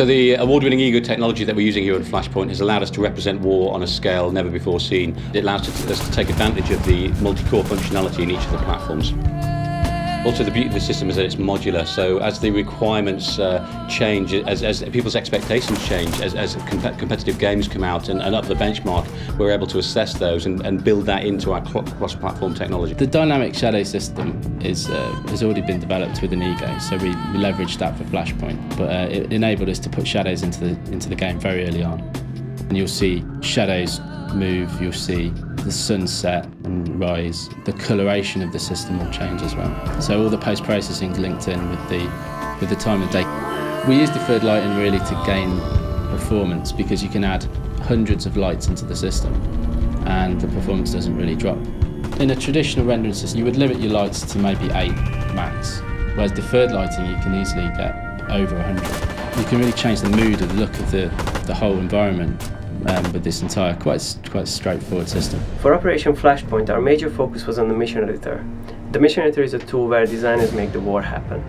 So the award-winning Ego technology that we're using here at Flashpoint has allowed us to represent war on a scale never before seen. It allows us to take advantage of the multi-core functionality in each of the platforms. Also, the beauty of the system is that it's modular, so as the requirements change, as people's expectations change, as competitive games come out and up the benchmark, we're able to assess those and build that into our cross-platform technology. The dynamic shadow system has already been developed within Ego, so we leveraged that for Flashpoint, but it enabled us to put shadows into the game very early on. And you'll see shadows move, you'll see the sun set and rise. The coloration of the system will change as well. So all the post-processing is linked in with the time of day. We use deferred lighting really to gain performance because you can add hundreds of lights into the system and the performance doesn't really drop. In a traditional rendering system, you would limit your lights to maybe 8 max, whereas deferred lighting you can easily get over 100. You can really change the mood and the look of the whole environment with this entire quite straightforward system. For Operation Flashpoint, our major focus was on the mission editor. The mission editor is a tool where designers make the war happen.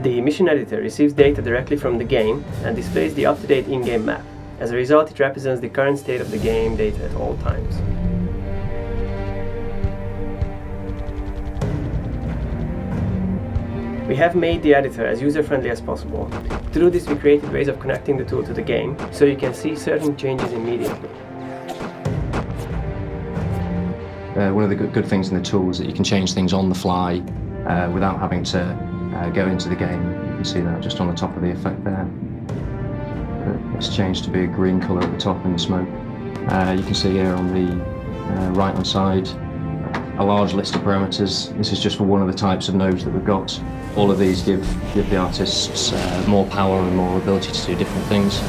The mission editor receives data directly from the game and displays the up-to-date in-game map. As a result, it represents the current state of the game data at all times. We have made the editor as user-friendly as possible. Through this, we created ways of connecting the tool to the game, so you can see certain changes immediately. One of the good things in the tool is that you can change things on the fly without having to go into the game. You can see that just on the top of the effect there. It's changed to be a green colour at the top in the smoke. You can see here on the right-hand side a large list of parameters. This is just for one of the types of nodes that we've got. All of these give the artists more power and more ability to do different things.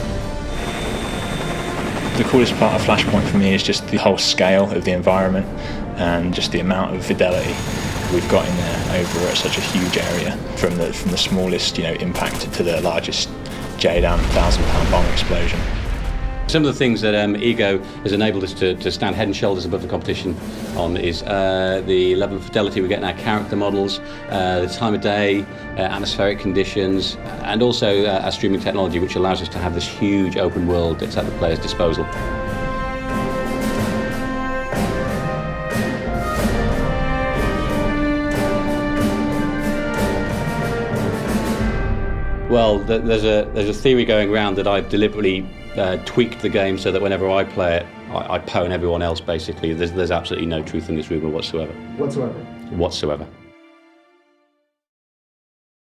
The coolest part of Flashpoint for me is just the whole scale of the environment and just the amount of fidelity we've got in there over such a huge area, from the smallest impact to the largest J-Dam 1,000-pound bomb explosion. Some of the things that Ego has enabled us to stand head and shoulders above the competition on is the level of fidelity we get in our character models, the time of day, atmospheric conditions, and also our streaming technology, which allows us to have this huge open world that's at the player's disposal. Well, there's a theory going around that I've deliberately tweaked the game so that whenever I play it, I pwn everyone else, basically. There's absolutely no truth in this rumour whatsoever. Whatsoever? Whatsoever.